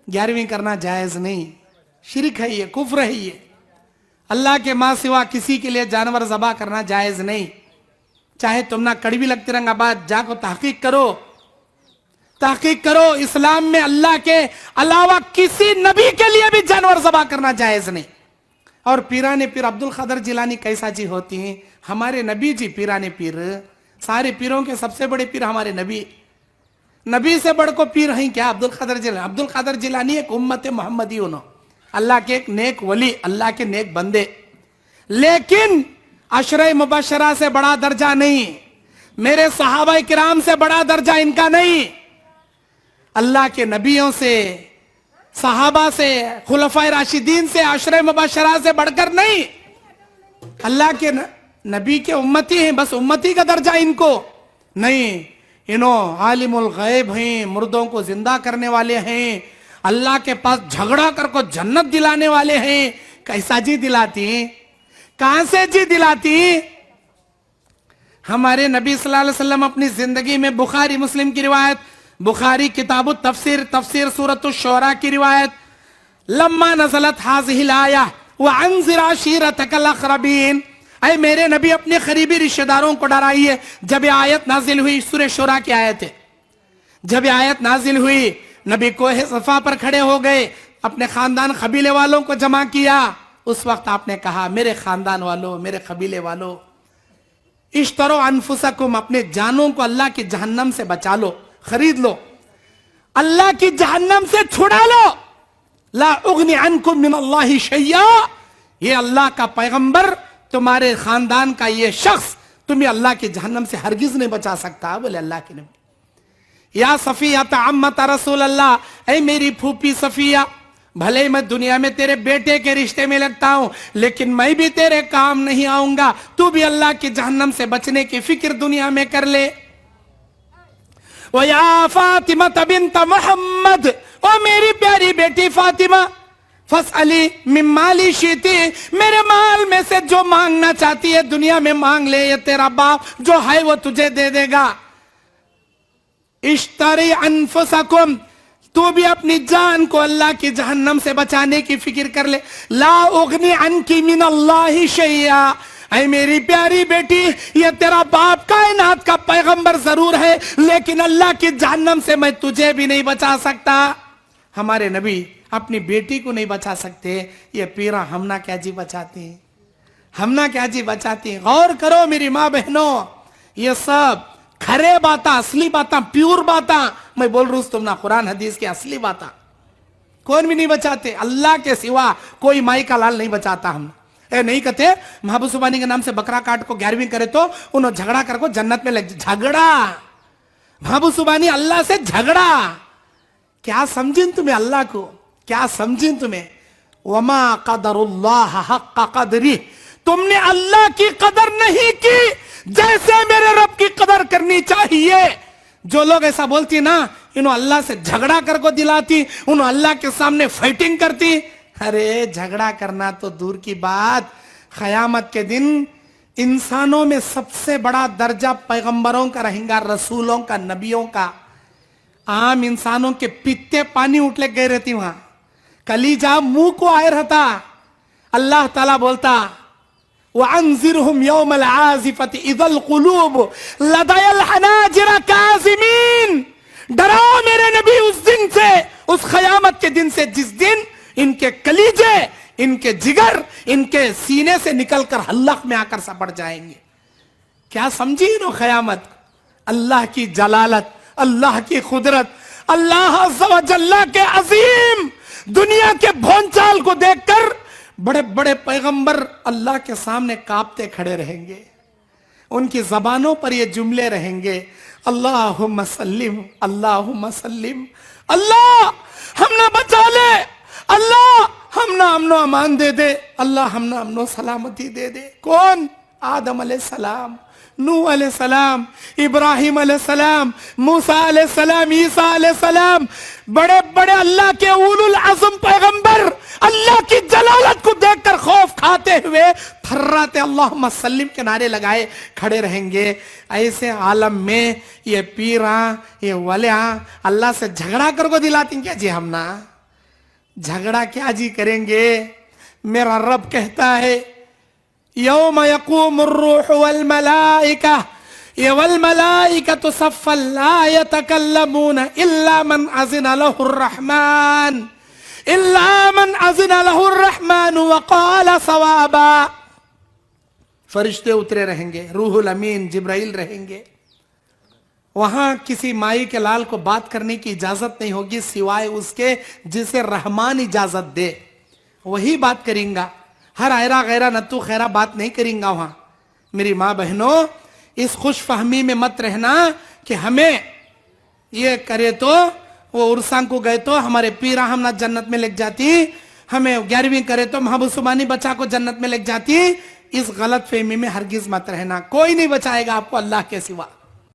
11वीं करना जायज नहीं, शिरक है, ये कुफ्र है। ये अल्लाह के माँ सिवा किसी के लिए जानवर ज़बा करना जायज नहीं। चाहे तुम ना कड़वी लगती रंग आबाद, जाको तहकीक करो, इस्लाम में अल्लाह के अलावा किसी नबी के लिए भी जानवर ज़बा करना जायज नहीं। और पीराने पीर अब्दुल क़ादर जिलानी कैसा जी होती हैं? हमारे नबी जी पीराने पीर, सारे पीरों के सबसे बड़े पीर हमारे नबी से बढ़ को पीर हैं क्या? अब्दुल क़ादर जिलानी एक उम्मत मोहम्मदी होना, अल्लाह के एक नेक वली, अल्लाह के नेक बंदे, लेकिन अशरे मुबशरा से बड़ा दर्जा नहीं, मेरे सहाबा किराम से बड़ा दर्जा इनका नहीं, अल्लाह के नबियों से, सहाबा से, खुलफाए राशिदीन से, अशरे मुबशरा से बढ़कर नहीं। अल्लाह के नबी के उम्मती हैं, बस उम्मती का दर्जा इनको नहीं। इन्हों आलिमुल गैब हैं, मुर्दों को जिंदा करने वाले हैं, अल्लाह के पास झगड़ा कर को जन्नत दिलाने वाले हैं। कैसा जी दिलाती? कहां से जी दिलाती? हमारे नबी सल्लल्लाहु अलैहि वसल्लम अपनी जिंदगी में, बुखारी मुस्लिम की रिवायत, बुखारी किताबु तफसीर सूरतुश शोरा की रिवायत, लम्मा नज़लत हाज़िहिल आया व अंज़िर अशीरतकल अक़रबीन, ऐ मेरे नबी अपने करीबी रिश्तेदारों को डराइए। जब ये आयत नाजिल हुई, सूरह शोरा की आयत है, जब ये आयत नाजिल हुई, नबी कोहे सफा पर खड़े हो गए, अपने खानदान कबीले वालों को जमा किया। उस वक्त आपने कहा, मेरे खानदान वालों, मेरे कबीले वालों, इश्तरो अनफुसकुम, अपने जानों को अल्लाह की जहन्नम से बचा लो, खरीद लो, अल्लाह की जहन्नम से छुड़ा लो। ला उगनी अन्कुम मिन अल्लाहि शैया, ये अल्लाह का पैगंबर, तुम्हारे खानदान का ये शख्स तुम्हें अल्लाह की जहन्नम से हरगिज नहीं बचा सकता। बोले अल्लाह के नबी, या सफिया अम्मत रसूल अल्लाह, ऐ मेरी फूफी सफिया, भले ही मैं दुनिया में तेरे बेटे के रिश्ते में लगता हूं, लेकिन मैं भी तेरे काम नहीं आऊंगा, तू भी अल्लाह की जहन्नम से बचने की फिक्र दुनिया में कर ले। ओ या फातिमा बिन्त मोहम्मद, ओ मेरी प्यारी बेटी फातिमा, फसअली मिन माली शीती, मेरे माल में से जो मांगना चाहती है दुनिया में मांग ले, ये तेरा बाप जो है वो तुझे दे देगा। इश्तरी अनफुसकुम, तू भी अपनी जान को अल्लाह की जहन्नम से बचाने की फिक्र कर ले। ला उगनी अनकी मिन अल्लाहि शैया, ऐ मेरी प्यारी बेटी, ये तेरा बाप कायनात का पैगंबर जरूर है, लेकिन अल्लाह की जहन्नम से मैं तुझे भी नहीं बचा सकता। हमारे नबी अपनी बेटी को नहीं बचा सकते, ये पीरा हमना क्या जी बचाती हैं, हमना क्या जी बचाती हैं। गौर करो मेरी माँ बहनों, ये सब खरे बाता, असली बाता, प्योर बाता मैं बोल रहा हूं, तुम ना कुरान हदीस की असली बाता कौन भी नहीं बचाते। अल्लाह के सिवा कोई माई का लाल नहीं बचाता। हम नहीं कहते महबूब सुबानी के नाम से बकरा काट को 11वीं करे तो उन्होंने झगड़ा कर को जन्नत में लग, झगड़ा महबूब सुबानी अल्लाह से झगड़ा। क्या समझिन तुम्हें अल्लाह को, क्या समझिन तुम्हें? वमा कदरुल्लाह हक्का कदरी, तुमने अल्लाह की कदर नहीं की जैसे मेरे रब की कदर करनी चाहिए। जो लोग ऐसा बोलती ना, इन्हों अल्लाह से झगड़ा कर को दिलाती, उन्हों अल्लाह के सामने फाइटिंग करती। अरे झगड़ा करना तो दूर की बात, क़यामत के दिन इंसानों में सबसे बड़ा दर्जा पैगंबरों का रहेगा, रसूलों का, नबियों का। आम इंसानों के पित्ते पानी उठले गए रहती, वहां कलीजा मुंह को आए रहता। अल्लाह ताला बोलता, वअंज़िरहुम यौमल आज़िफ़ति इज़ल क़ुलूब लदयल हनाजिर काज़िमीन, डराओ मेरे नबी उस दिन से, उस क़यामत के दिन से जिस दिन इनके कलीजे, इनके जिगर, इनके सीने से निकलकर हल्क में आकर सपट जाएंगे। क्या समझी नो क़यामत? अल्लाह की जलालत, अल्लाह की कुदरत, अल्लाह अज़्ज़ व जल्ला के अजीम दुनिया के भोंचाल को देखकर बड़े बड़े पैगंबर अल्लाह के सामने कांपते खड़े रहेंगे। उनकी जबानों पर ये जुमले रहेंगे, अल्लाहुम्मा सल्लिम, अल्लाहुम्मा सल्लिम, अल्लाह हमने बचा ले, अल्लाह हमना अमनो अमान दे दे, अल्लाह हमना अमनो सलामती दे दे। कौन? आदम अलैहिस्सलाम, नूह अलैहिस्सलाम, इब्राहिम अलैहिस्सलाम, मूसा अलैहिस्सलाम, ईसा अलैहिस्सलाम, बड़े बड़े अल्लाह के उलुल अज़म पैगंबर अल्लाह की जलालत को देखकर खौफ खाते हुए फर्राते अल्लाहुम्मा सल्लिम के नारे लगाए खड़े रहेंगे। ऐसे आलम में ये पीरा, ये वलिया अल्लाह से झगड़ा कर को दिलाती क्या जी? हम ना झगड़ा क्या जी करेंगे। मेरा रब कहता है यौम यक़ूमुर रूह वल मलाइका वल मलाइकतु सफ़्फ़न ला यतकल्लमून इल्ला मन अज़िन लहुर रहमान व क़ाल सवाबा। फरिश्ते उतरे रहेंगे, रूहुल अमीन जिब्राइल रहेंगे। वहां किसी माई के लाल को बात करने की इजाजत नहीं होगी सिवाय उसके जिसे रहमान इजाजत दे, वही बात करेंगा। हर आयरा गैरा नत्तू खैरा बात नहीं करेंगा वहां। मेरी माँ बहनों, इस खुश फहमी में मत रहना कि हमें ये करे तो वो उर्सां को गए तो हमारे पीरा हम ना जन्नत में लग जाती, हमें 11वीं करे तो महबूब सुबानी बच्चा को जन्नत में लग जाती। इस गलत फहमी में हरगिज मत रहना, कोई नहीं बचाएगा आपको अल्लाह के सिवा।